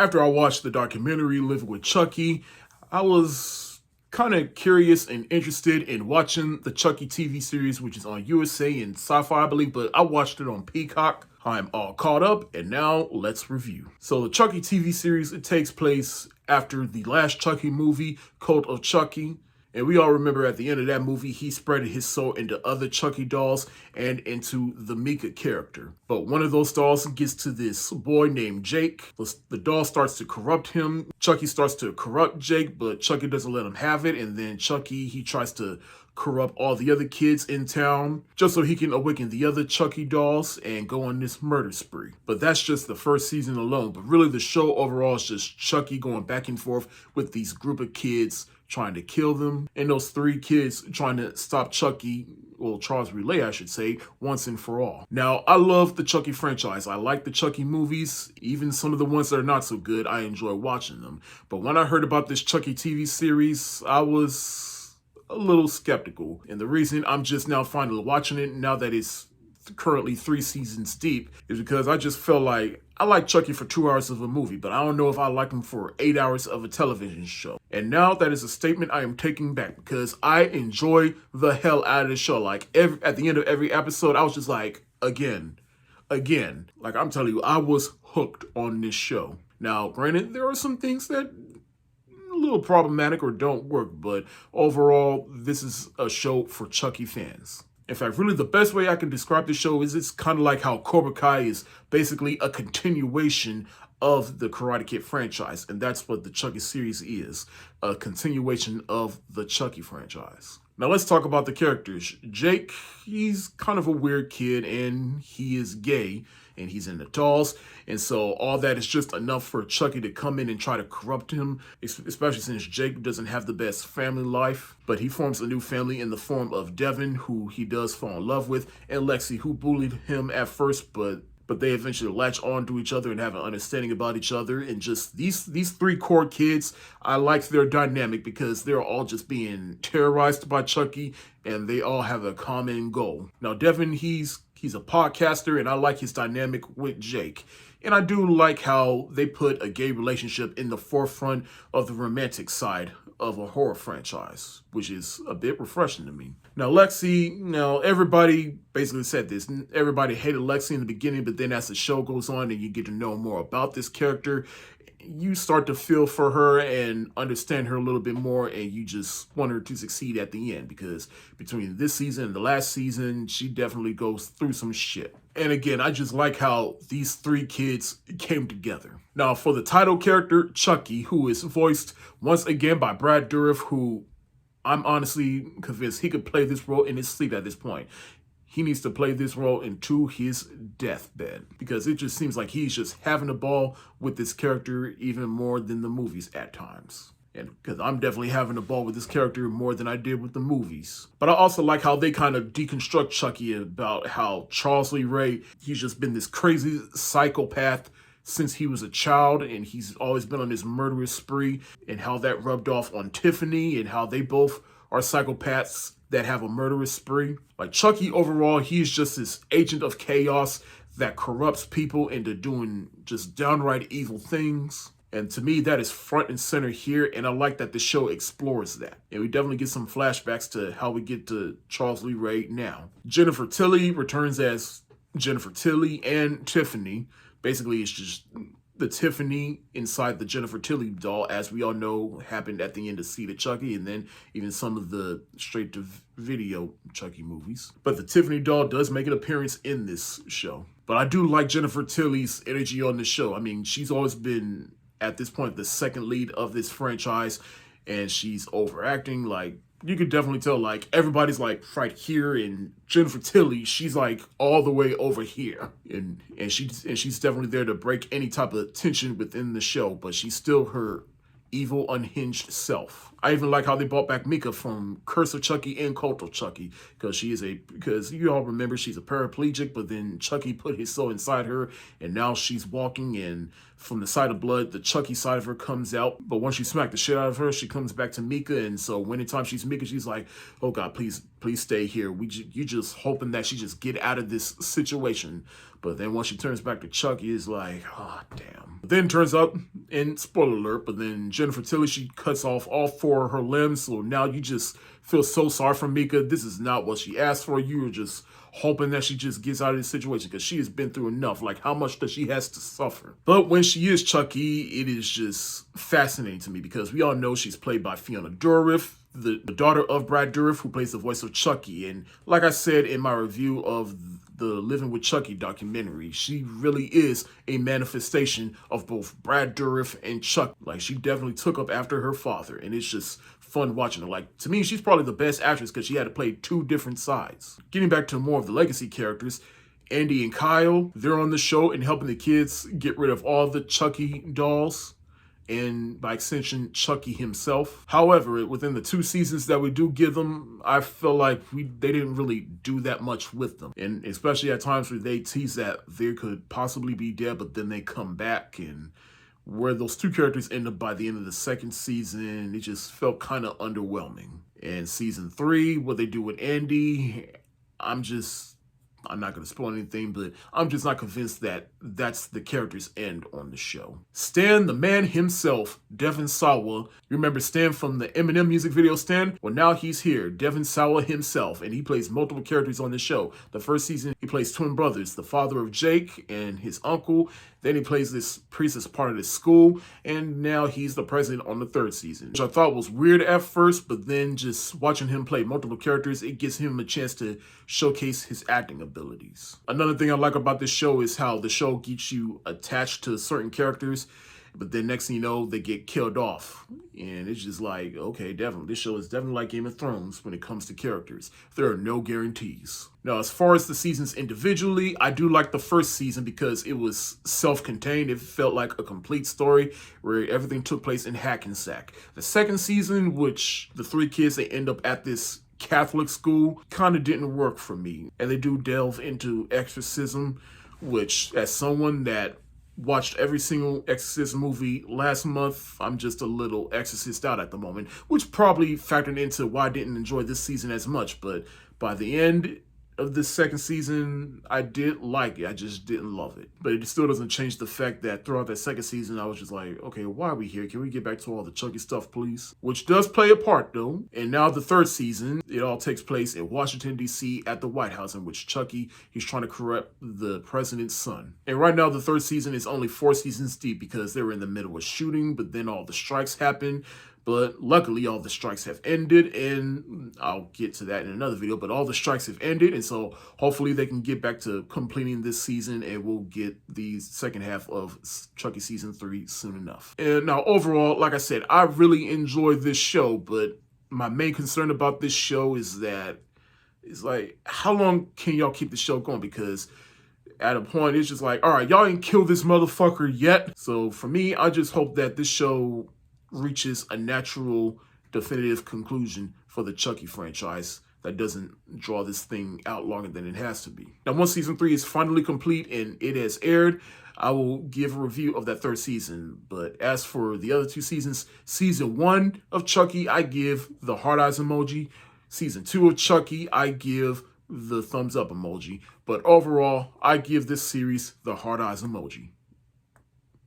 after I watched the documentary Living with Chucky, I was kind of curious and interested in watching the Chucky TV series, which is on USA and Sci-Fi, I believe, but I watched it on Peacock. I'm all caught up, and now let's review. So the Chucky TV series, it takes place after the last Chucky movie, Cult of Chucky. And we all remember at the end of that movie, he spread his soul into other Chucky dolls and into the Mika character. But one of those dolls gets to this boy named Jake. The doll starts to corrupt him. Chucky starts to corrupt Jake, but Chucky doesn't let him have it. And then Chucky, he tries to corrupt all the other kids in town just so he can awaken the other Chucky dolls and go on this murder spree. But that's just the first season alone. But really the show overall is just Chucky going back and forth with these group of kids trying to kill them, and those three kids trying to stop Chucky, well, Charles Relay, I should say, once and for all. Now, I love the Chucky franchise. I like the Chucky movies. Even some of the ones that are not so good, I enjoy watching them. But when I heard about this Chucky TV series, I was a little skeptical. And the reason I'm just now finally watching it, now that it's currently 3 seasons deep, is because I just felt like I like Chucky for 2 hours of a movie, but I don't know if I like him for 8 hours of a television show. And now that is a statement I am taking back, because I enjoy the hell out of the show. Like at the end of every episode, I was just like, again. Like I'm telling you, I was hooked on this show. Now, granted, there are some things that a little problematic or don't work, but overall, this is a show for Chucky fans. In fact, really the best way I can describe the show is it's kind of like how Cobra Kai is basically a continuation of the Karate Kid franchise. And that's what the Chucky series is, a continuation of the Chucky franchise. Now let's talk about the characters. Jake, he's kind of a weird kid and he is gay and he's into dolls. And so all that is just enough for Chucky to come in and try to corrupt him, especially since Jake doesn't have the best family life. But he forms a new family in the form of Devin, who he does fall in love with, and Lexi, who bullied him at first, but they eventually latch on to each other and have an understanding about each other. And just these 3 core kids, I like their dynamic because they're all just being terrorized by Chucky and they all have a common goal. Now, Devin, he's a podcaster and I like his dynamic with Jake. And I do like how they put a gay relationship in the forefront of the romantic side of a horror franchise, which is a bit refreshing to me. Now, Lexi, everybody basically said this. Everybody hated Lexi in the beginning, but then as the show goes on and you get to know more about this character, you start to feel for her and understand her a little bit more, and you just want her to succeed at the end, because between this season and the last season, she definitely goes through some shit. And again, I just like how these 3 kids came together. Now, for the title character, Chucky, who is voiced once again by Brad Dourif, who I'm honestly convinced he could play this role in his sleep at this point. He needs to play this role into his deathbed, because it just seems like he's just having a ball with this character even more than the movies at times. And because I'm definitely having a ball with this character more than I did with the movies. But I also like how they kind of deconstruct Chucky about how Charles Lee Ray, he's just been this crazy psychopath since he was a child, and he's always been on this murderous spree, and how that rubbed off on Tiffany, and how they both are psychopaths that have a murderous spree. Like Chucky overall, he's just this agent of chaos that corrupts people into doing just downright evil things. And to me, that is front and center here, and I like that the show explores that. And we definitely get some flashbacks to how we get to Charles Lee Ray now. Jennifer Tilly returns as Jennifer Tilly and Tiffany. Basically, it's just the Tiffany inside the Jennifer Tilly doll, as we all know, happened at the end of Seed of Chucky, and then even some of the straight-to-video Chucky movies. But the Tiffany doll does make an appearance in this show. But I do like Jennifer Tilly's energy on the show. I mean, she's always been, at this point, the second lead of this franchise, and she's overacting. Like, you could definitely tell, like, everybody's like right here, and Jennifer Tilly, she's like all the way over here, and she's definitely there to break any type of tension within the show, but she's still her evil, unhinged self. I even like how they brought back Mika from Curse of Chucky and Cult of Chucky, because because you all remember she's a paraplegic, but then Chucky put his soul inside her, and now she's walking, and from the side of blood, the Chucky side of her comes out. But once you smack the shit out of her, she comes back to Mika, and so anytime she's Mika, she's like, "Oh God, please stay here. You just hoping that she just get out of this situation." But then once she turns back to Chucky, it's like, oh, damn. But then turns up, and spoiler alert, but then Jennifer Tilly, she cuts off all 4 of her limbs. So now you just feel so sorry for Mika. This is not what she asked for. You were just hoping that she just gets out of this situation, because she has been through enough. Like, how much does she has to suffer? But when she is Chucky, it is just fascinating to me, because we all know she's played by Fiona Dourif, the daughter of Brad Dourif, who plays the voice of Chucky. And like I said in my review of the Living with Chucky documentary, she really is a manifestation of both Brad Dourif and Chuck. Like, she definitely took up after her father, and it's just fun watching her. Like, to me, she's probably the best actress because she had to play 2 different sides. Getting back to more of the legacy characters, Andy and Kyle, they're on the show and helping the kids get rid of all the Chucky dolls, and by extension, Chucky himself. However, within the 2 seasons that we do give them, I feel like they didn't really do that much with them. And especially at times where they tease that they could possibly be dead, but then they come back, and where those 2 characters end up by the end of the 2nd season, it just felt kind of underwhelming. And season 3, what they do with Andy, I'm not going to spoil anything, but I'm just not convinced that that's the character's end on the show. Stan, the man himself, Devon Sawa. You remember Stan from the Eminem music video Stan? Well, now he's here, Devon Sawa himself, and he plays multiple characters on the show. The first season, he plays twin brothers, the father of Jake and his uncle. Then he plays this priest as part of this school, and now he's the president on the 3rd season, which I thought was weird at first, but then just watching him play multiple characters, it gives him a chance to showcase his acting abilities. Another thing I like about this show is how the show gets you attached to certain characters, but then next thing you know, they get killed off. And it's just like, okay, definitely. This show is definitely like Game of Thrones when it comes to characters. There are no guarantees. Now, as far as the seasons individually, I do like the first season because it was self-contained. It felt like a complete story where everything took place in Hackensack. The 2nd season, which the 3 kids, they end up at this Catholic school, kind of didn't work for me. And they do delve into exorcism, which, as someone that watched every single Exorcist movie last month, I'm just a little Exorcist out at the moment, which probably factored into why I didn't enjoy this season as much. But by the end of this 2nd season, I did like it. I just didn't love it. But it still doesn't change the fact that throughout that 2nd season, I was just like, okay, why are we here? Can we get back to all the Chucky stuff, please? Which does play a part, though. And now the 3rd season, it all takes place in Washington, D.C. at the White House, in which Chucky, he's trying to corrupt the president's son. And right now, the 3rd season is only 4 seasons deep because they were in the middle of shooting, but then all the strikes happened. But luckily, all the strikes have ended, and I'll get to that in another video, but all the strikes have ended, and so hopefully they can get back to completing this season, and we'll get the 2nd half of Chucky Season 3 soon enough. And now, overall, like I said, I really enjoyed this show, but my main concern about this show is that it's like, how long can y'all keep the show going? Because at a point, it's just like, all right, y'all ain't killed this motherfucker yet. So for me, I just hope that this show reaches a natural, definitive conclusion for the Chucky franchise that doesn't draw this thing out longer than it has to be. Now, once season 3 is finally complete and it has aired, I will give a review of that 3rd season. But as for the other 2 seasons, season 1 of Chucky, I give the heart eyes emoji. Season 2 of Chucky, I give the thumbs up emoji. But overall, I give this series the heart eyes emoji.